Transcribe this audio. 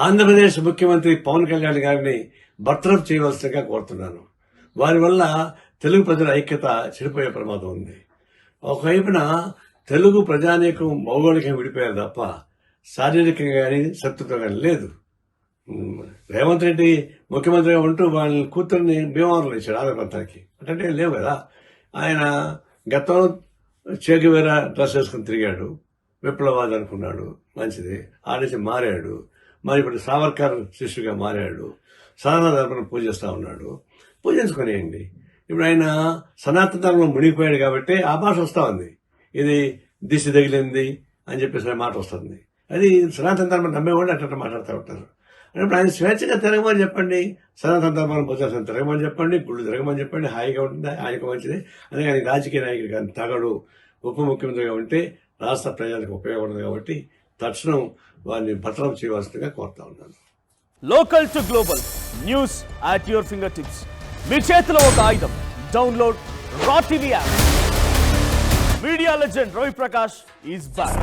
ఆంధ్రప్రదేశ్ ముఖ్యమంత్రి పవన్ కళ్యాణ్ గారిని బర్తరఫ్ చేయవలసిందిగా కోరుతున్నాను. వారి వల్ల తెలుగు ప్రజల ఐక్యత చెడిపోయే ప్రమాదం ఉంది. ఒకవైపున తెలుగు ప్రజానీకం భౌగోళికంగా విడిపోయారు తప్ప శారీరకంగా కానీ శత్రుత్వం కానీ లేదు. రేవంత్ రెడ్డి ముఖ్యమంత్రిగా ఉంటూ వాళ్ళ కూతుర్ని భీమవరంలో ఇచ్చాడు ఆంధ్ర ప్రాంతానికి. అంటే లేవు కదా. ఆయన గతంలో చేగువేరా డ్రెస్ వేసుకుని తిరిగాడు, విప్లవాది అనుకున్నాడు, మంచిది. ఆ నుంచి మారాడు. మరి ఇప్పుడు సావర్కర్ శిష్యుగా మారాడు. సనాతన ధర్మం పూజిస్తూ ఉన్నాడు. పూజించుకునేయండి. ఇప్పుడు ఆయన సనాతన ధర్మం మునిగిపోయాడు కాబట్టి ఆ భాష వస్తూ ఉంది. ఇది దిశ తగిలింది అని చెప్పేసి మాట వస్తుంది. అది సనాతన ధర్మం నమ్మేవాళ్ళు అట్లా మాట్లాడుతూ ఉంటారు. అంటే ఆయన స్వేచ్ఛగా తిరగమని చెప్పండి, సనాతన ధర్మాన్ని పూజాల్సిన తిరగమని చెప్పండి, గుళ్ళు తిరగమని చెప్పండి, హాయిగా ఉంటుంది, ఆయనకు మంచిది. అందుకే ఆయన రాజకీయ నాయకుడు కానీ తగడు. ఉప ముఖ్యమంత్రిగా ఉంటే రాష్ట్ర ప్రజలకు ఉపయోగపడదు కాబట్టి తక్షణం వారిని బర్తరఫ్ చేయవలసిందిగా కోరుతా ఉన్నాను. Local to global news at your fingertips. మీ చేతిలో ఒక ఆయుధం. Download Raw TV app. Media legend Ravi Prakash is back.